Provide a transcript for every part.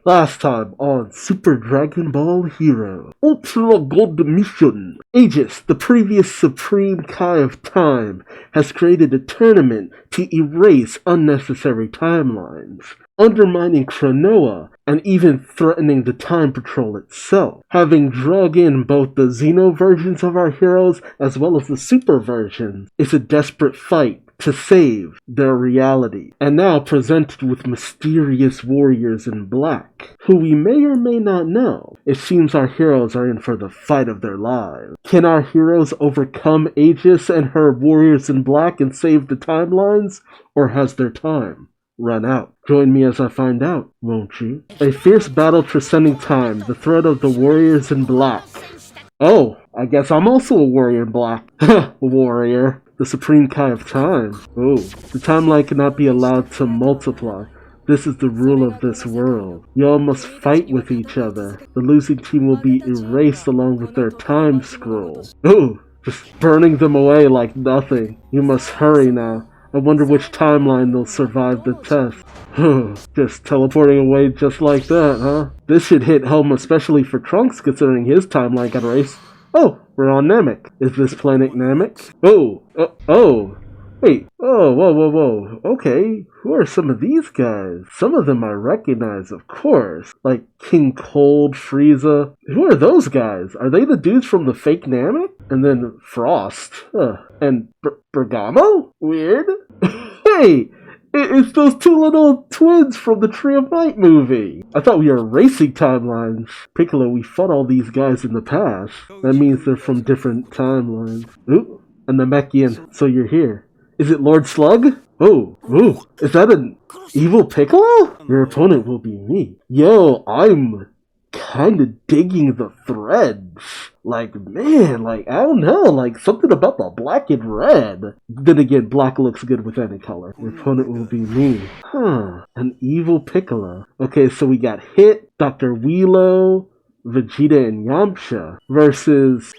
Last time on Super Dragon Ball Hero Ultra Gold Mission, Aegis, the previous Supreme Kai of Time, has created a tournament to erase unnecessary timelines, undermining Cronoa and even threatening the Time Patrol itself. Having drug in both the Xeno versions of our heroes as well as the Super versions, it's a desperate fight to save their reality, and now presented with mysterious warriors in black, who we may or may not know. It seems our heroes are in for the fight of their lives. Can our heroes overcome Aegis and her warriors in black and save the timelines, or has their time run out? Join me as I find out, won't you? A fierce battle transcending time, the threat of the warriors in black. Oh, I guess I'm also a warrior in black. Warrior. The Supreme Kai of Time. Oh, the timeline cannot be allowed to multiply. This is the rule of this world. Y'all must fight with each other. The losing team will be erased along with their time scroll. Oh, just burning them away like nothing. You must hurry now. I wonder which timeline will survive the test. Just teleporting away just like that, huh? This should hit home especially for Trunks considering his timeline got erased. Oh, we're on Namek. Is this planet Namek? Wait. Whoa. Okay, who are some of these guys? Some of them I recognize, of course. Like King Cold, Frieza. Who are those guys? Are they the dudes from the fake Namek? And then Frost. And Bergamo? Weird. Hey! It's those two little twins from the Tree of Might movie. I thought we were racing timelines. Piccolo, we fought all these guys in the past. That means they're from different timelines. Ooh, a Namekian, so you're here. Is it Lord Slug? Oh, is that an evil Piccolo? Your opponent will be me. Yo, I'm kinda digging the threads. Like, man, I don't know, something about the black and red. Then again, black looks good with any color. Your opponent will be me. An evil Piccolo. Okay, so we got Hit, Dr. Wheelo, Vegeta, and Yamcha versus,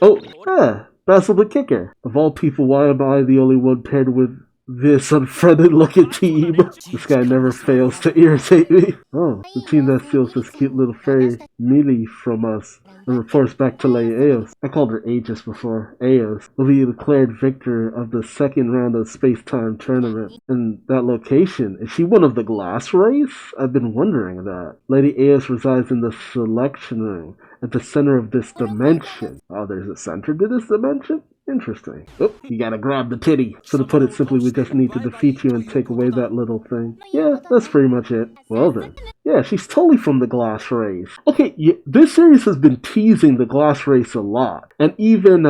Basil the Kicker. Of all people, why am I the only one paired with this unfriendly looking team? This guy never fails to irritate me. Oh, the team that steals this cute little fairy Mealy from us and reports back to Lady Eos. I called her Aegis before. Eos will be declared victor of the second round of Space-Time Tournament. And that location, is she one of the glass race? I've been wondering that. Lady Eos resides in the selection room at the center of this dimension. Oh, there's a center to this dimension? Interesting. Oh, you gotta grab the titty. So to put it simply, we just need to defeat you and take away that little thing. Yeah, that's pretty much it. Well then. Yeah, she's totally from the glass race. Okay, this series has been teasing the glass race a lot. And even,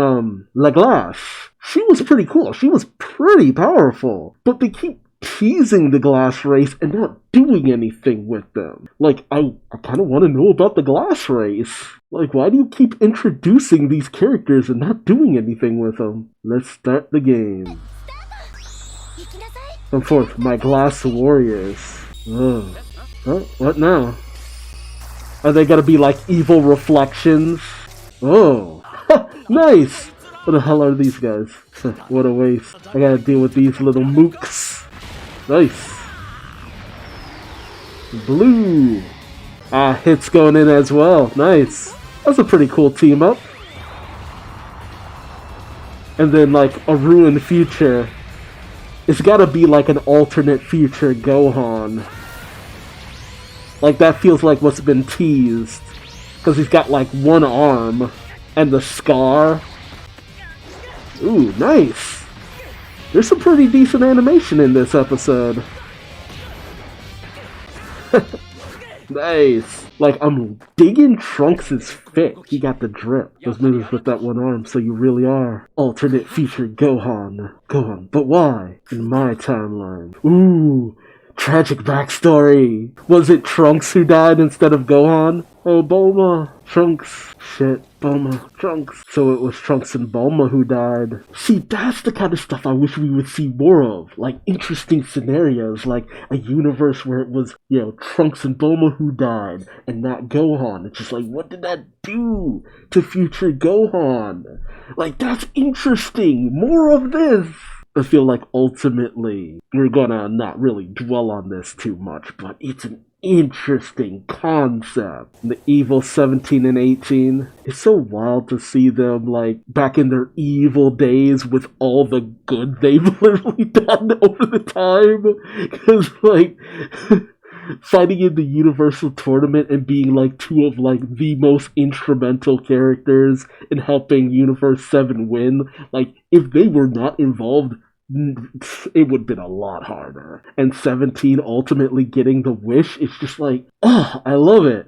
La Glace, she was pretty cool. She was pretty powerful. But they keep teasing the glass race and not doing anything with them. I kind of want to know about the glass race. Why do you keep introducing these characters and not doing anything with them? Let's start the game. Come forth, my glass warriors. What now? Are they gonna be like evil reflections? Oh, nice! What the hell are these guys? What a waste. I gotta deal with these little mooks. Nice. Blue. Hit's going in as well. Nice. That's a pretty cool team up. And then a ruined future. It's gotta be an alternate future Gohan. That feels like what's been teased. Because he's got one arm. And the scar. Ooh, nice. There's some pretty decent animation in this episode. Nice. I'm digging Trunks' fit. He got the drip. Those moves with that one arm, so you really are alternate future Gohan. But why? In my timeline. Ooh, tragic backstory. Was it Trunks who died instead of Gohan? Oh, Bulma. Trunks. Shit. Bulma. Trunks. So it was Trunks and Bulma who died. See, that's the kind of stuff I wish we would see more of. Interesting scenarios, a universe where it was, Trunks and Bulma who died, and not Gohan. It's just what did that do to future Gohan? That's interesting. More of this. I feel ultimately, we're gonna not really dwell on this too much, but it's an interesting concept. The evil 17 and 18. It's so wild to see them like back in their evil days with all the good they've literally done over the time. Because like fighting in the Universal Tournament and being like two of like the most instrumental characters in helping Universe 7 win. Like if they were not involved, it would have been a lot harder. And 17 ultimately getting the wish, it's just like, oh, I love it.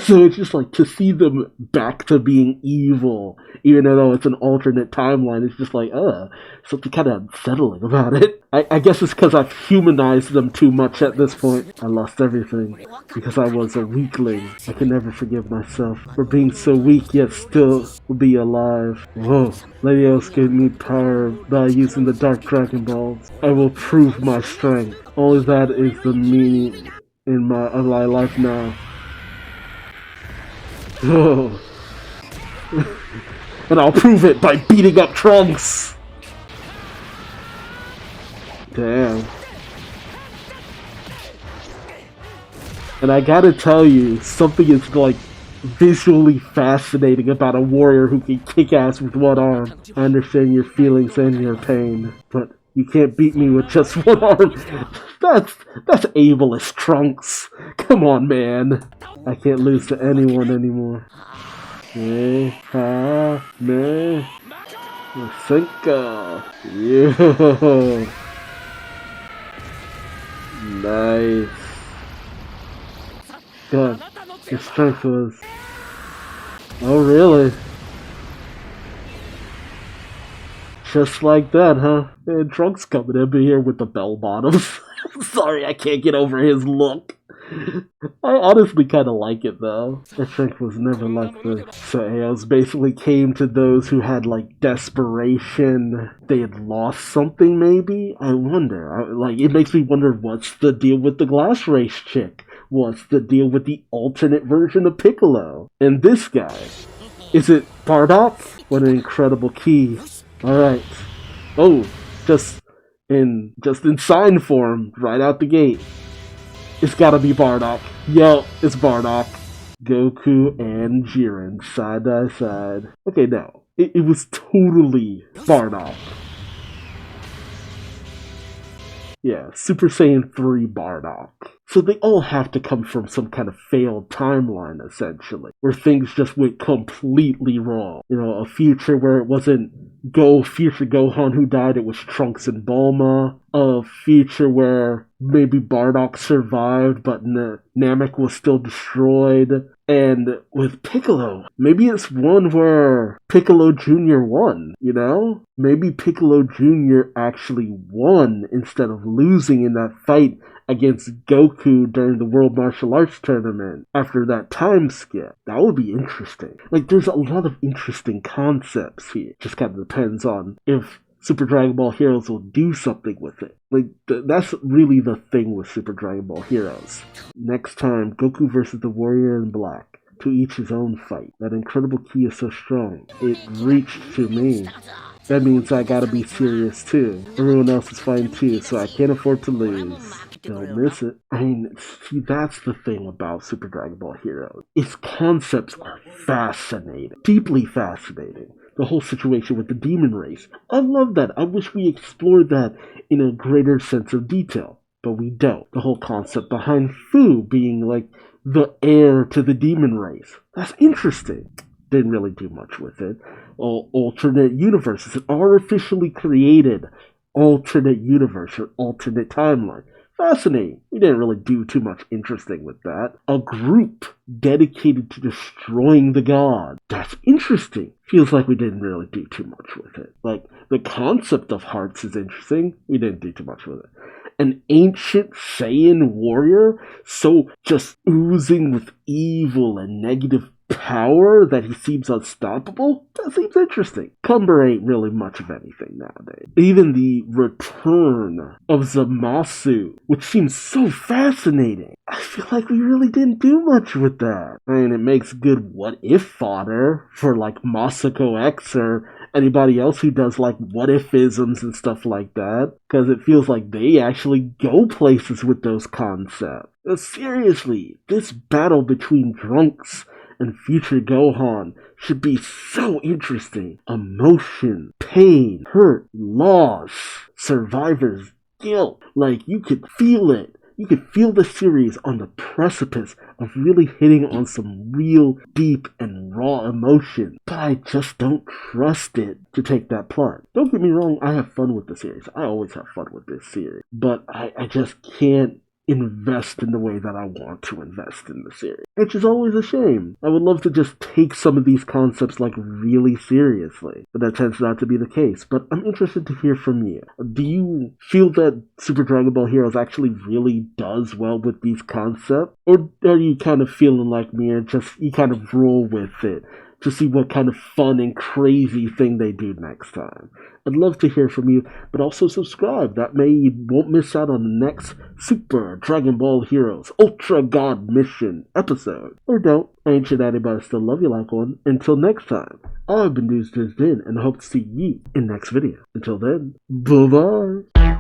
So it's just like to see them back to being evil, even though it's an alternate timeline, it's just like, something kind of unsettling about it. I guess it's because I've humanized them too much at this point. I lost everything because I was a weakling. I can never forgive myself for being so weak yet still be alive. Whoa. Ladios gave me power by using the Dark Dragon Balls. I will prove my strength. Only that is the meaning in my life now. Oh. And I'll prove it by beating up Trunks! Damn. And I gotta tell you, something is like visually fascinating about a warrior who can kick ass with one arm. I understand your feelings and your pain, but you can't beat me with just one arm. That's ableist, Trunks. Come on, man. I can't lose to anyone anymore. Cinco. Yo. Nice. God, your strength was... Oh, really? Just like that, huh? And Trunks coming in here with the bell bottoms. Sorry, I can't get over his look. I honestly kind of like it, though. The trick was never like this. So Eos basically came to those who had, like, desperation. They had lost something, maybe? I wonder. It makes me wonder what's the deal with the Glass Race chick? What's the deal with the alternate version of Piccolo? And this guy? Is it Bardock? What an incredible key. Alright. Oh, just in sign form, right out the gate. It's gotta be Bardock. Yo, it's Bardock. Goku and Jiren, side by side. Okay, no. It was totally Bardock. Yeah, Super Saiyan 3 Bardock. So they all have to come from some kind of failed timeline, essentially, where things just went completely wrong. You know, a future where it wasn't future Gohan who died, it was Trunks and Bulma. A future where maybe Bardock survived, but Namek was still destroyed. And with Piccolo, maybe it's one where Piccolo Jr. won, you know? Maybe Piccolo Jr. actually won instead of losing in that fight against Goku during the World Martial Arts Tournament after that time skip. That would be interesting. Like, there's a lot of interesting concepts here. Just kind of depends on if Super Dragon Ball Heroes will do something with it. Like, that's really the thing with Super Dragon Ball Heroes. Next time, Goku versus the Warrior in Black. To each his own fight. That incredible key is so strong. It reached to me. That means I gotta be serious too. Everyone else is fine too, so I can't afford to lose. Don't miss it. I mean, see, that's the thing about Super Dragon Ball Heroes. Its concepts are fascinating. Deeply fascinating. The whole situation with the demon race. I love that. I wish we explored that in a greater sense of detail. But we don't. The whole concept behind Fu being like the heir to the demon race. That's interesting. Didn't really do much with it. Alternate universes. An artificially created alternate universe or alternate timeline. Fascinating. We didn't really do too much interesting with that. A group dedicated to destroying the god. That's interesting. Feels like we didn't really do too much with it. Like, the concept of hearts is interesting. We didn't do too much with it. An ancient Saiyan warrior, so just oozing with evil and negative power that he seems unstoppable? That seems interesting. Cumber ain't really much of anything nowadays. Even the return of Zamasu, which seems so fascinating. I feel like we really didn't do much with that. I mean, it makes good what-if fodder for, like, Masako X or anybody else who does like what if-isms and stuff like that, because it feels like they actually go places with those concepts. Seriously, this battle between Trunks and future Gohan should be so interesting. Emotion, pain, hurt, loss, survivor's guilt. Like, you could feel it. You could feel the series on the precipice of really hitting on some real deep and raw emotion. But I just don't trust it to take that plunge. Don't get me wrong, I have fun with the series. I always have fun with this series. But I just can't invest in the way that I want to invest in the series, which is always a shame. I would love to just take some of these concepts like really seriously, but that tends not to be the case. But I'm interested to hear from you. Do you feel that Super Dragon Ball Heroes actually really does well with these concepts, or are you kind of feeling like me and just you kind of roll with it to see what kind of fun and crazy thing they do next time? I'd love to hear from you, but also subscribe. That way you won't miss out on the next Super Dragon Ball Heroes Ultra God Mission episode. Or don't. I ain't shit at but I still love you like one. Until next time, I've been Duuz-Diz-Din, and I hope to see you in next video. Until then, bye-bye.